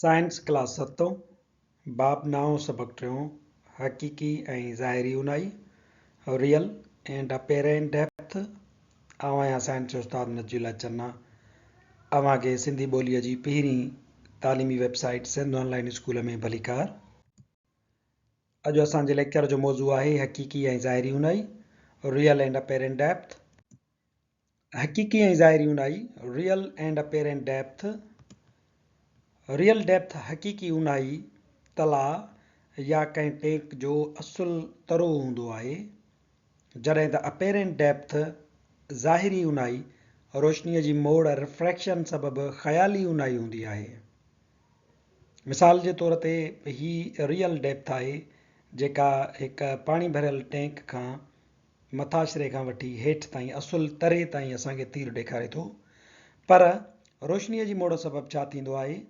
Science class 7 बाब 9 सबक 3 हक़ीक़ी ऐं ज़ाहिरी उनाई रियल एंड अपेरेंट डेप्थ। आउं आहियां साइंस जो उस्ताद नजीला चन्ना। अव्हांखे सिंधी ॿोलीअ जी पहिरीं तालीमी वेबसाइट सिंध ऑनलाइन स्कूल में भलीकार। अॼु असांजे लेक्चर जो मौज़ू आहे हक़ीक़ी ऐं ज़ाहिरी उनाई रियल एंड अपेरेंट डेप्थ। हक़ीक़ी ऐं ज़ाहिरी उनाई real and apparent depth. Real depth हक़ीक़ी उनाई तलाउ या कंहिं टैंक जो असुल तरो हूंदो आहे, जॾहिं त अपेरेंट डेप्थ ज़ाहिरी उनाई रोशनीअ जी मोड़ रिफ्रैक्शन सबबि ख़याली उनाई हूंदी आहे। मिसाल जे तौर ते ही रियल डेप्थ आहे जेका हिकु पाणी भरियल टैंक खां मथाशिरे खां वठी हेठि ताईं असुल तरे ताईं असांखे तीर ॾेखारे थो, पर रोशनीअ जी मोड़ सबबि छा थींदो आहे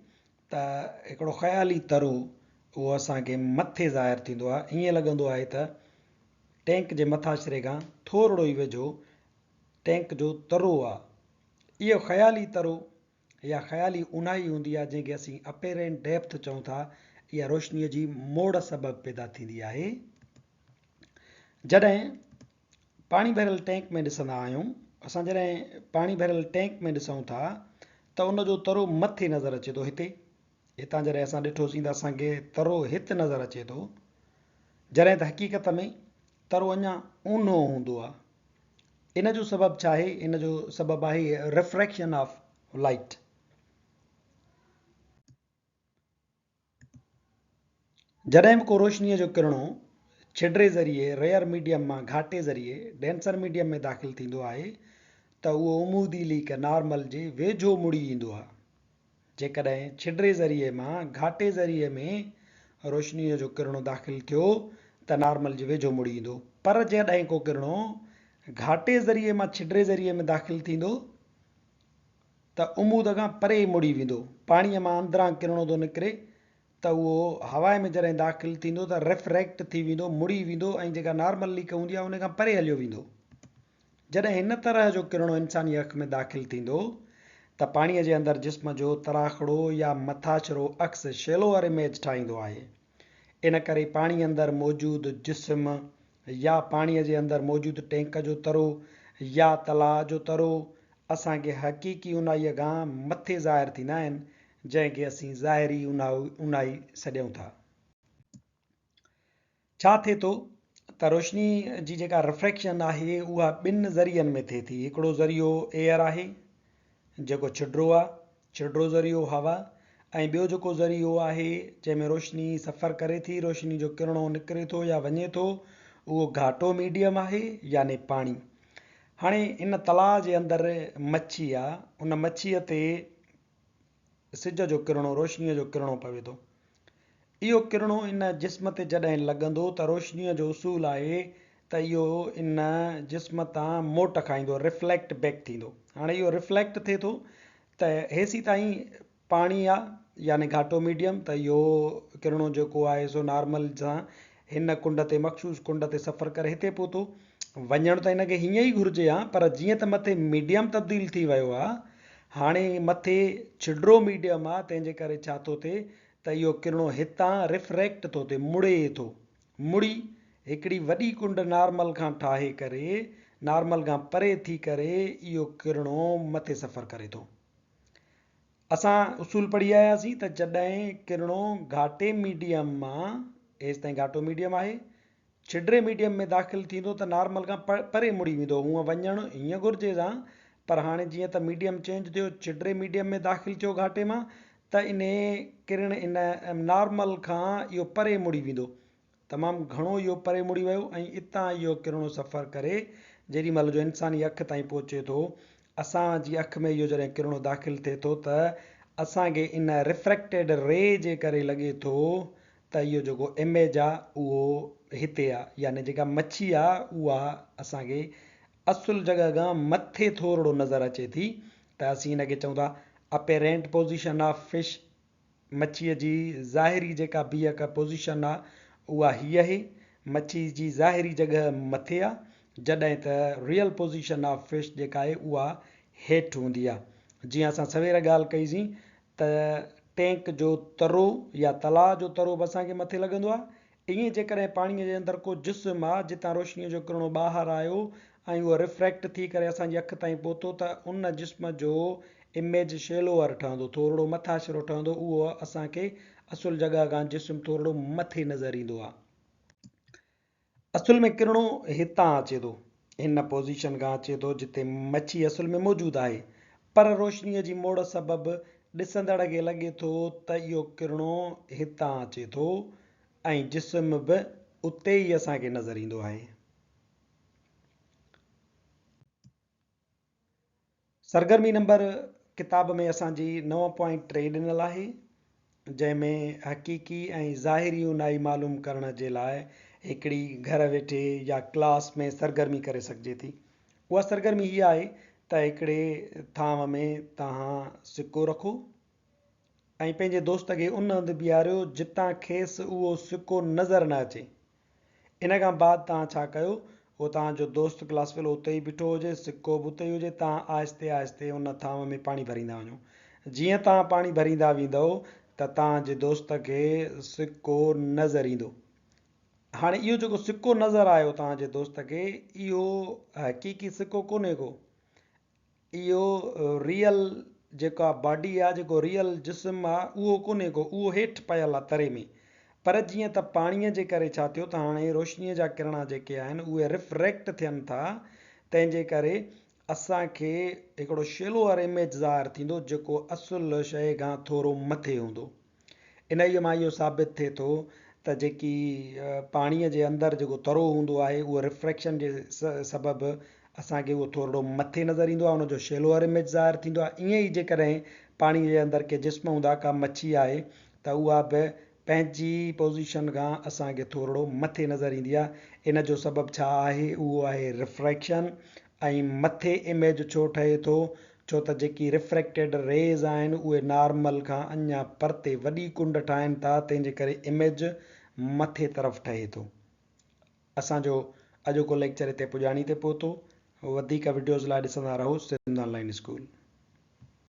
त हिकिड़ो ख़याली तरो उहो असांखे मथे ज़ाहिर थींदो आहे। ईअं लॻंदो आहे त टैंक जे मथाशिरे खां थोरो ई वेझो टैंक जो तरो आहे। इहो ख़याली तरो या ख़याली उनाई हूंदी आहे जंहिंखे असीं अपेरेंट डेप्थ चऊं था। इहा रोशनीअ जी मोड़ सबबि पैदा थींदी आहे। जॾहिं पाणी भरियल टैंक में ॾिसंदा आहियूं, असां जॾहिं पाणी भरियल टैंक में ॾिसूं था त उनजो तरो मथे नज़र अचे थो। हितां जॾहिं असां ॾिठोसीं त असांखे तरो हिते नज़र अचे थो, जॾहिं त हक़ीक़त में तरो अञा ऊन्हो हूंदो आहे। इन जो सबबु छा आहे? इन जो सबबु आहे रिफ्रैक्शन ऑफ लाइट। जॾहिं बि को रोशनीअ जो किरणो छिडरे ज़रिए रेयर मीडियम मां घाटे ज़रिए डेंसर मीडियम में दाख़िल थींदो आहे त उहो उमूदी लीक नॉर्मल जे वेझो मुड़ी ईंदो आहे। जेकॾहिं छिडरे ज़रिए मां घाटे ज़रिए में रोशनीअ जो किरणो दाख़िल थियो त नॉर्मल जे वेझो मुड़ी ईंदो। पर जॾहिं को किरणो घाटे ज़रिए मां छिडरे ज़रिए में दाख़िल थींदो त उमूद खां परे मुड़ी वेंदो। पाणीअ मां अंदरां किरणो थो निकिरे त उहो हवा में जॾहिं दाख़िल थींदो त रिफ्रैक्ट थी वेंदो, मुड़ी वेंदो ऐं जेका नॉर्मल लीक हूंदी आहे उन खां परे हलियो वेंदो। जॾहिं हिन तरह जो किरणो इंसानी अख में दाख़िल थींदो त पाणीअ जे अंदरि जिस्म जो तराखड़ो या मथाशिरो अक्स शेलोअर इमेज ठाहींदो आहे। इन करे पाणी अंदरि मौजूदु जिस्म या पाणीअ जे अंदरि मौजूदु टैंक जो तरो या तलाउ जो तरो असांखे हक़ीक़ी उनाईअ खां मथे ज़ाहिर थींदा आहिनि, जंहिंखे असीं ज़ाहिरी उनाई सॾियूं था। छा थिए थो त रोशनी जी जेका रिफ्रैक्शन आहे उहा ॿिनि ज़रियनि में थिए थी। हिकिड़ो ज़रियो एयर आहे जेको छिडरो आहे, छिडरो ज़रियो हवा, ऐं ॿियो जेको ज़रियो आहे जंहिंमें रोशनी सफ़र करे थी, रोशनी जो किरणो निकिरे थो या वञे थो, उहो घाटो मीडियम आहे यानी पाणी। हाणे इन तलाउ जे अंदरि मच्छी आहे, उन मच्छीअ ते सिज जो किरणो रोशनीअ जो किरणो पवे थो। इहो किरणो इन जिस्म ते जॾहिं लॻंदो त रोशनीअ जो उसूल आहे त इहो इन जिस्म तां मोट खाईंदो, रिफ्लैक्ट बैक थींदो। हाणे इहो रिफ्लैक्ट थिए थो त हेसी ताईं पाणी आहे यानी घाटो मीडियम, त इहो किरणो जेको आहे सो नॉर्मल सां हिन कुंड ते मखसूस कुंड ते सफ़र करे हिते पहुतो। वञणु त हिनखे हीअं ई घुरिजे हा, पर जीअं त मथे मीडियम तब्दील थी वियो आहे, हाणे मथे छिडरो मीडियम आहे, तंहिंजे करे छा थो थिए त इहो किरणो हितां रिफ्रैक्ट थो थिए, मुड़े थो। मुड़ी हिकिड़ी वॾी कुंड नॉर्मल खां ठाहे करे नॉर्मल खां परे थी करे इहो किरणो मथे सफ़र करे थो। असां उसूल पढ़ी आयासीं त जॾहिं किरणो घाटे मीडियम मां, हेसि ताईं घाटो मीडियम आहे, छिडरे मीडियम में दाख़िल थींदो त नॉर्मल खां परे मुड़ी वेंदो। हूअं वञणु हीअं घुरिजे हा, पर हाणे जीअं त मीडियम चेंज थियो, छिडरे मीडियम में दाख़िल थियो घाटे मां, त इन किरण इन नॉर्मल खां इहो परे मुड़ी वेंदो, तमामु घणो इहो परे मुड़ी वियो ऐं इतां इहो किरणो सफ़र करे जेॾी महिल जो इंसानी अखि ताईं पहुचे थो, असांजी अखि में इहो जॾहिं किरणो दाख़िल थिए थो त असांखे इन रिफ्रैक्टेड रे जे करे लॻे थो त इहो जेको इमेज आहे उहो हिते आहे, यानी जेका मच्छी आहे उहा असांखे असुल जॻह खां मथे थोरो नज़र अचे थी, त असीं हिनखे चऊं था अपेरेंट पोज़ीशन ऑफ फिश। मच्छीअ जी ज़ाहिरी जेका बीहक पोज़ीशन आहे उहा हीअ आहे, मच्छी जी ज़ाहिरी जॻह मथे आहे, जॾहिं त रियल पोज़ीशन ऑफ फिश जेका आहे उहा हेठि हूंदी आहे। जीअं असां सवेर ॻाल्हि कईसीं त टैंक जो तरो या तलाउ जो तरो बि असांखे मथे लॻंदो आहे। ईअं जेकॾहिं पाणीअ जे अंदरि को जिस्म आहे जितां रोशनीअ जो किरणो ॿाहिरि आयो ऐं उहो रिफ्रैक्ट थी करे असांजी अखि ताईं पहुतो त उन जिस्म जो इमेज शेलोअर ठहंदो, थोरो मथाशिरो ठहंदो। उहो असांखे असुल जॻह खां जिस्म थोरो मथे नज़र ईंदो आहे। असुल में किरणो हितां अचे थो, हिन पोज़ीशन खां अचे थो जिते मच्छी असुल में मौजूदु आहे, पर रोशनीअ जी मोड़ सबबि ॾिसंदड़ खे लॻे थो त इहो किरणो हितां अचे थो ऐं जिस्म बि उते ई असांखे नज़र ईंदो आहे। सरगर्मी नंबर किताब में असांजी 9.3 ॾिनल आहे, जंहिंमें हक़ीक़ी ऐं ज़ाहिरी ऊन्हाई मालूम करण जे लाइ हिकिड़ी घर वेठे या क्लास में सरगर्मी करे सघिजे थी। उहा सरगर्मी हीअ आहे त हिकिड़े थांव में तव्हां सिक्को रखो ऐं पंहिंजे दोस्त खे उन हंधि बीहारियो जितां खेसि उहो सिक्को नज़र न अचे। इन खां बाद तव्हां छा कयो, उहो तव्हांजो दोस्त क्लास फेलो उते ई बीठो हुजे, सिक्को बि उते ई हुजे, तव्हां आहिस्ते आहिस्ते उन थांव में पाणी भरींदा वञो। जीअं तव्हां पाणी भरींदा वेंदव त तव्हांजे दोस्त खे सिक्को नज़र ईंदो। हाणे इहो जेको सिक्को नज़र आयो तव्हांजे दोस्त खे, इहो हक़ीक़ी सिक्को कोन्हे को, इहो रियल जेका बॉडी आहे, जेको रियल जिस्म आहे, उहो कोन्हे को, उहो हेठि पियल आहे तरे में। पर जीअं त पाणीअ जे करे छा थियो त हाणे रोशनीअ जा किरण जेके आहिनि उहे रिफ्रैक्ट थियनि था, तंहिंजे करे असांखे हिकिड़ो शेलोअर इमेज ज़ाहिर थींदो जेको असुल शइ खां थोरो मथे हूंदो। इन ई मां इहो साबित थिए थो त जेकी पाणीअ जे अंदरि जेको तरो हूंदो आहे उहो रिफ्रैक्शन जे सबबि असांखे उहो थोरो मथे नज़र ईंदो आहे, उनजो शेलोअर इमेज ज़ाहिर थींदो आहे। ईअं ई जेकॾहिं पाणीअ जे अंदरि के जिस्म हूंदा, का मच्छी आहे, त उहा बि पंहिंजी पोज़ीशन खां असांखे थोरो मथे नज़र ईंदी आहे। इन जो सबबु छा आहे, उहो आहे रिफ्रैक्शन। ऐं मथे इमेज छो ठहे थो, छो त जेकी रिफ्रैक्टेड रेज़ आहिनि उहे नॉर्मल खां अञा परते वॾी कुंड ठाहिनि था, तंहिंजे करे इमेज मथे तरफ़ ठहे थो। असांजो अॼोको लेक्चर हिते पुॼाणी ते पहुतो। वधीक वीडियोज़ लाइ ॾिसंदा रहो सिंध ऑनलाइन स्कूल।